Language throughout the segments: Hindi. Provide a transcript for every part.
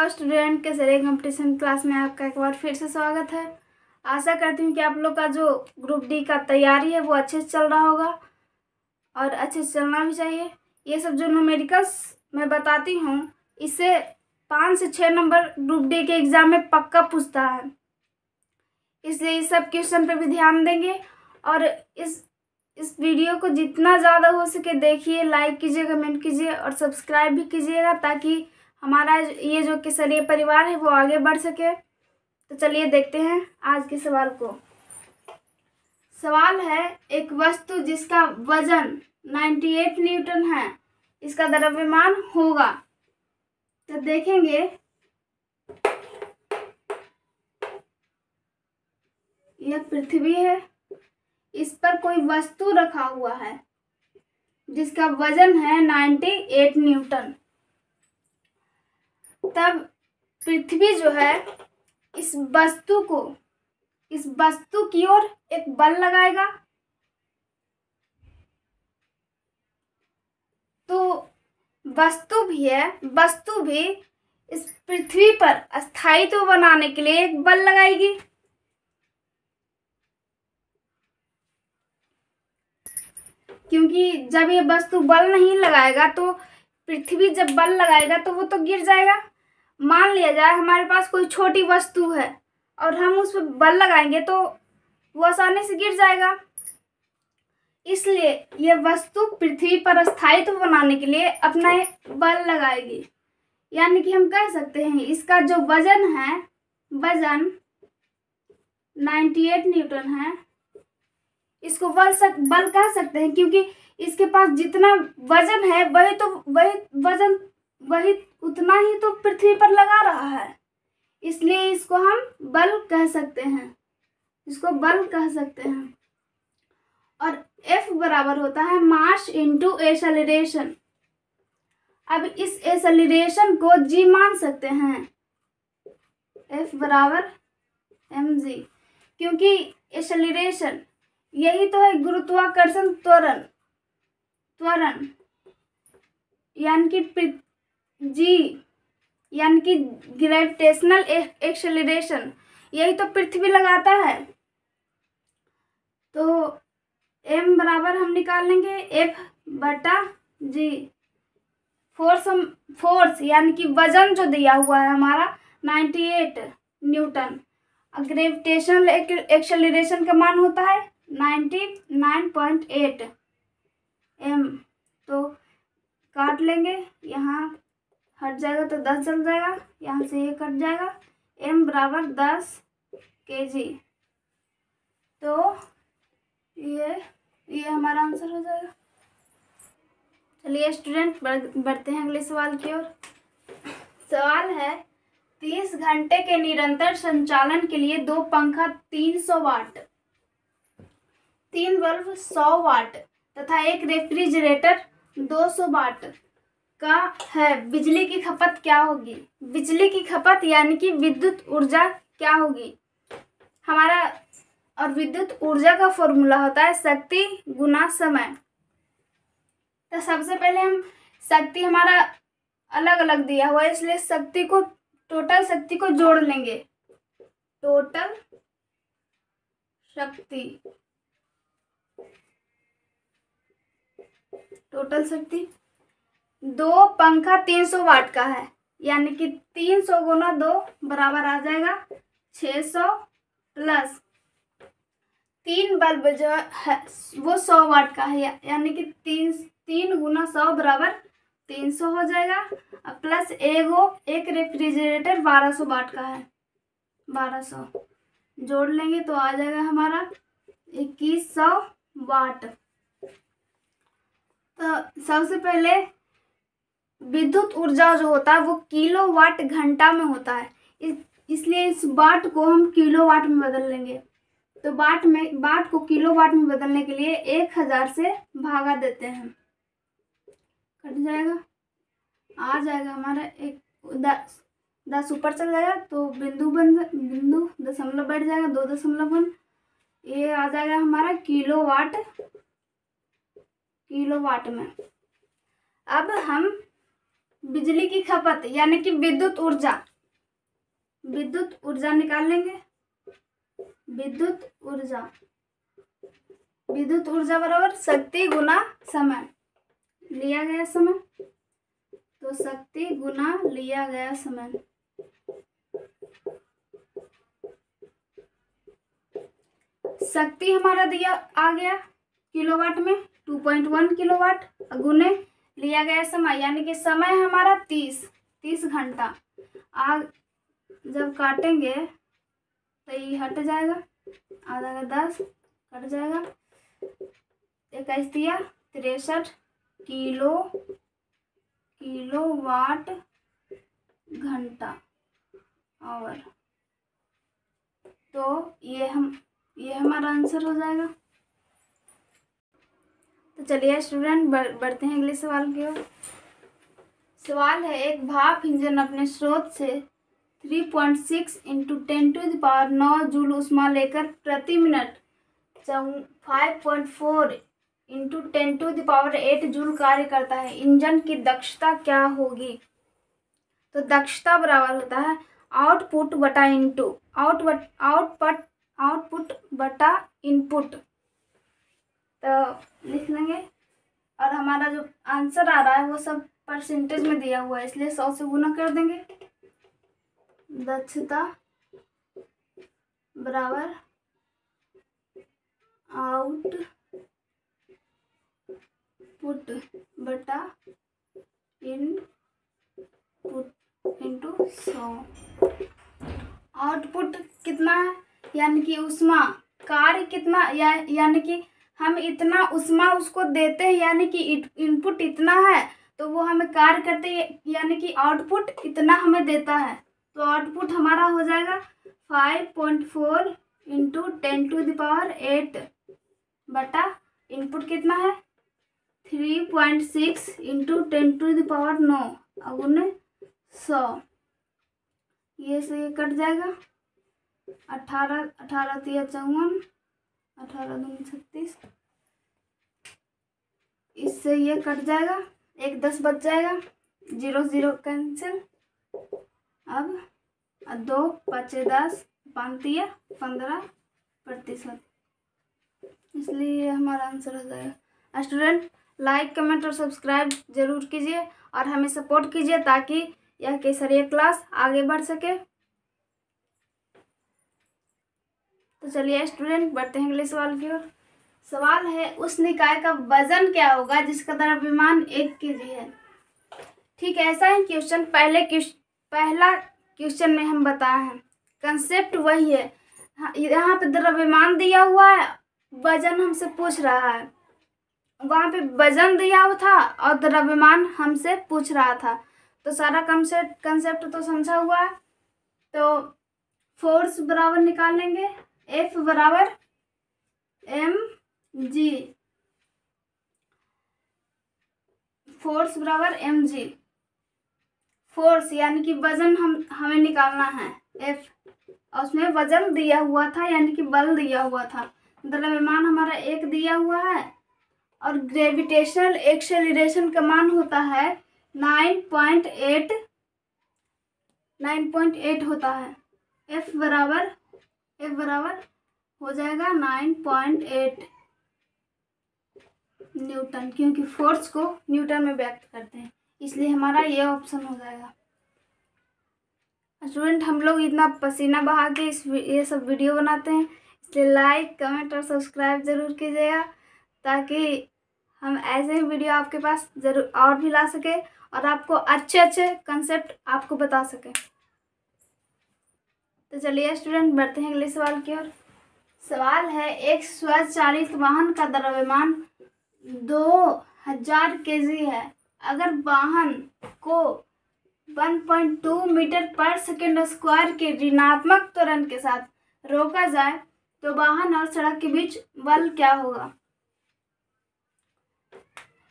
हेलो स्टूडेंट, कैसे रहे कंपटीशन क्लास में आपका एक बार फिर से स्वागत है। आशा करती हूँ कि आप लोग का जो ग्रुप डी का तैयारी है वो अच्छे से चल रहा होगा और अच्छे से चलना भी चाहिए। ये सब जो न्यूमेरिकल्स मैं बताती हूँ इससे 5 से 6 नंबर ग्रुप डी के एग्ज़ाम में पक्का पूछता है, इसलिए इस सब क्वेश्चन पे भी ध्यान देंगे और इस वीडियो को जितना ज़्यादा हो सके देखिए, लाइक कीजिए, कमेंट कीजिए और सब्सक्राइब भी कीजिएगा ताकि हमारा ये जो केसरिया परिवार है वो आगे बढ़ सके। तो चलिए देखते हैं आज के सवाल को। सवाल है, एक वस्तु जिसका वजन 98 न्यूटन है, इसका द्रव्यमान होगा। तो देखेंगे, यह पृथ्वी है, इस पर कोई वस्तु रखा हुआ है जिसका वजन है 98 न्यूटन। तब पृथ्वी जो है इस वस्तु की ओर एक बल लगाएगा, तो वस्तु भी इस पृथ्वी पर स्थायित्व बनाने के लिए एक बल लगाएगी। क्योंकि जब ये वस्तु बल नहीं लगाएगा तो पृथ्वी जब बल लगाएगा तो वो तो गिर जाएगा। मान लिया जाए हमारे पास कोई छोटी वस्तु है और हम उस पर बल लगाएंगे तो वो आसानी से गिर जाएगा। इसलिए ये वस्तु पृथ्वी पर स्थायित्व बनाने के लिए अपना बल लगाएगी। यानी कि हम कह सकते हैं इसका जो वजन है, वजन 98 न्यूटन है, इसको बल कह सकते हैं क्योंकि इसके पास जितना वजन है वही उतना ही तो पृथ्वी पर लगा रहा है, इसलिए इसको हम बल कह सकते हैं, और F बराबर होता है मास इंटू एक्सेलरेशन। अब इस एक्सेलरेशन को G मान सकते हैं, F बराबर mg, क्योंकि एक्सेलरेशन यही तो है गुरुत्वाकर्षण त्वरण, यानी कि G यानी कि ग्रेविटेशनल एक्सेलरेशन, यही तो पृथ्वी लगाता है। तो m बराबर हम निकाल लेंगे F बटा G। फोर्स यानी कि वजन जो दिया हुआ है हमारा 98 न्यूटन, ग्रेविटेशनल एक्सेलरेशन का मान होता है 99.8 m। तो काट लेंगे, यहाँ हट जाएगा तो 10 चल जाएगा, यहाँ से ये कट जाएगा, m बराबर 10 kg। तो ये हमारा आंसर हो जाएगा। चलिए स्टूडेंट बढ़ते हैं अगले सवाल की ओर। सवाल है, 30 घंटे के निरंतर संचालन के लिए 2 पंखा 300 वाट, 3 बल्ब 100 वाट तथा एक रेफ्रिजरेटर 200 वाट का है, बिजली की खपत क्या होगी? बिजली की खपत यानी कि विद्युत ऊर्जा क्या होगी हमारा, और विद्युत ऊर्जा का फॉर्मूला होता है शक्ति गुना समय। तो सबसे पहले हम शक्ति हमारा अलग अलग दिया हुआ है, इसलिए टोटल शक्ति को जोड़ लेंगे। टोटल शक्ति 2 पंखा 300 वाट का है, यानी कि 300 गुना 2 बराबर आ जाएगा 600, प्लस 3 बल्ब जो है वो 100 वाट का है, यानी कि 3 गुना 100 बराबर 300 हो जाएगा, प्लस एक रेफ्रिजरेटर 1200 वाट का है, 1200 जोड़ लेंगे तो आ जाएगा हमारा 2100 वाट। तो सबसे पहले विद्युत ऊर्जा जो होता है वो किलोवाट घंटा में होता है, इसलिए इस वाट को हम किलोवाट में बदल लेंगे। तो वाट को किलोवाट में बदलने के लिए 1000 से भागा देते हैं, कट जाएगा, आ जाएगा हमारा 10 ऊपर चल जाएगा तो बिंदु दशमलव बैठ जाएगा, 2.1, ये आ जाएगा हमारा किलोवाट में। अब हम बिजली की खपत यानी कि विद्युत ऊर्जा विद्युत ऊर्जा निकाल लेंगे। विद्युत ऊर्जा बराबर शक्ति गुना समय, लिया गया समय, तो शक्ति गुना लिया गया समय। शक्ति हमारा दिया आ गया किलोवाट में 2.1 किलोवाट, गुने लिया गया समय यानी कि समय हमारा 30 घंटा। जब काटेंगे तो ये हट जाएगा, आधा का 10 कट जाएगा, 21 दिया 63 किलोवाट घंटा आवर। तो ये हमारा आंसर हो जाएगा। तो चलिए स्टूडेंट बढ़ते हैं अगले सवाल की ओर। सवाल है, एक भाप इंजन अपने स्रोत से 3.6 × 10⁹ जूल ऊष्मा लेकर प्रति मिनट 5.4 × 10⁸ जूल कार्य करता है। इंजन की दक्षता क्या होगी? तो दक्षता बराबर होता है आउटपुट बटा इनपुट। तो लिख लेंगे, और हमारा जो आंसर आ रहा है वो सब परसेंटेज में दिया हुआ है, इसलिए 100 से गुना कर देंगे। दक्षता बराबर आउटपुट बटा इनपुट इंटू 100। आउटपुट कितना है यानी कि ऊष्मा, कार्य कितना यानी कि हम इतना ऊष्मा उसको देते हैं, यानी कि इनपुट इतना है तो वो हमें कार्य करते यानी कि आउटपुट इतना हमें देता है। तो आउटपुट हमारा हो जाएगा 5.4 × 10⁸ बटा इनपुट कितना है 3.6 × 10⁹ अगुने 100। ये से ये कट जाएगा, 18 3 54, 18 2 36, इससे ये कट जाएगा, 1 10 बच जाएगा, 0 0 कैंसिल। अब 2 5 10 5 15%, इसलिए हमारा आंसर हो जाएगा। स्टूडेंट लाइक कमेंट और सब्सक्राइब जरूर कीजिए और हमें सपोर्ट कीजिए ताकि यह केसरिया क्लास आगे बढ़ सके। तो चलिए स्टूडेंट बढ़ते हैं अगले सवाल की ओर। सवाल है, उस निकाय का वजन क्या होगा जिसका द्रव्यमान 1 kg है? ठीक है, ऐसा ही क्वेश्चन पहला क्वेश्चन में हम बताए हैं, कंसेप्ट वही है। यहाँ पे द्रव्यमान दिया हुआ है, वजन हमसे पूछ रहा है। वहाँ पे वजन दिया हुआ था और द्रव्यमान हमसे पूछ रहा था, तो सारा कंसेप्ट तो समझा हुआ है। तो फोर्स बराबर निकाल लेंगे, F बराबर mg, फोर्स बराबर mg। फोर्स यानी कि वजन हमें निकालना है F, और उसमें वजन दिया हुआ था यानी कि बल दिया हुआ था। द्रव्यमान हमारा 1 दिया हुआ है और ग्रेविटेशनल एक्सेलरेशन का मान होता है 9.8 होता है। F बराबर हो जाएगा 9.8 न्यूटन, क्योंकि फोर्स को न्यूटन में व्यक्त करते हैं, इसलिए हमारा ये ऑप्शन हो जाएगा। स्टूडेंट हम लोग इतना पसीना बहा के ये सब वीडियो बनाते हैं, इसलिए लाइक कमेंट और सब्सक्राइब जरूर कीजिएगा ताकि हम ऐसे ही वीडियो आपके पास जरूर और भी ला सके और आपको अच्छे कंसेप्ट आपको बता सके। तो चलिए स्टूडेंट बढ़ते हैं अगले सवाल की ओर। सवाल है, एक स्वचालित वाहन का द्रव्यमान 2000 kg है। अगर वाहन को 1.2 मीटर पर सेकेंड स्क्वायर के ऋणात्मक त्वरण के साथ रोका जाए तो वाहन और सड़क के बीच बल क्या होगा?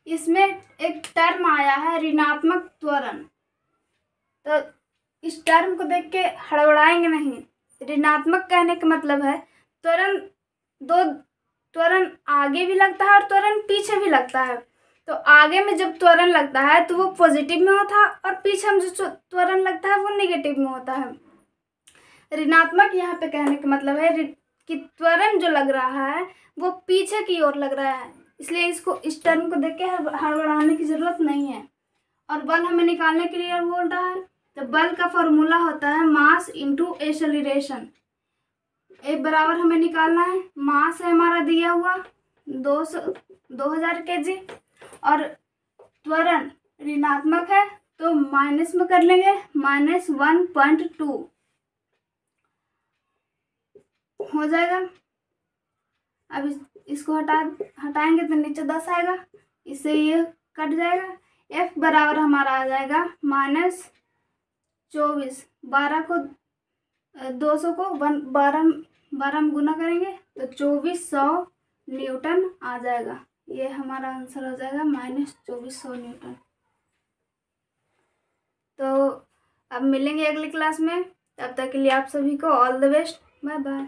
इसमें एक टर्म आया है ऋणात्मक त्वरण, तो इस टर्म को देख के हड़बड़ाएंगे नहीं। ऋणात्मक कहने का मतलब है त्वरण आगे भी लगता है और त्वरण पीछे भी लगता है। तो आगे में जब त्वरण लगता है तो वो पॉजिटिव में होता है और पीछे में जो त्वरण लगता है वो नेगेटिव में होता है। ऋणात्मक यहाँ पे कहने का मतलब है कि त्वरण जो लग रहा है वो पीछे की ओर लग रहा है, इसलिए इसको इस टर्म को देख के हड़बड़ाने की जरूरत नहीं है। और बल हमें निकालने के लिए बोल रहा है, तो बल का फॉर्मूला होता है मास इंटू एक्सेलरेशन। एक बराबर हमें निकालना है, मास है हमारा दिया हुआ 2000 kg और त्वरण ऋणात्मक है तो माइनस में कर लेंगे, -1.2 हो जाएगा। अब इसको हटाएंगे तो नीचे 10 आएगा, इससे ये कट जाएगा। F बराबर हमारा आ जाएगा -24, 12 को 200 को 12 में गुना करेंगे तो 2400 न्यूटन आ जाएगा। ये हमारा आंसर हो जाएगा -2400 न्यूटन। तो अब मिलेंगे अगली क्लास में, तब तक के लिए आप सभी को all the best, bye bye.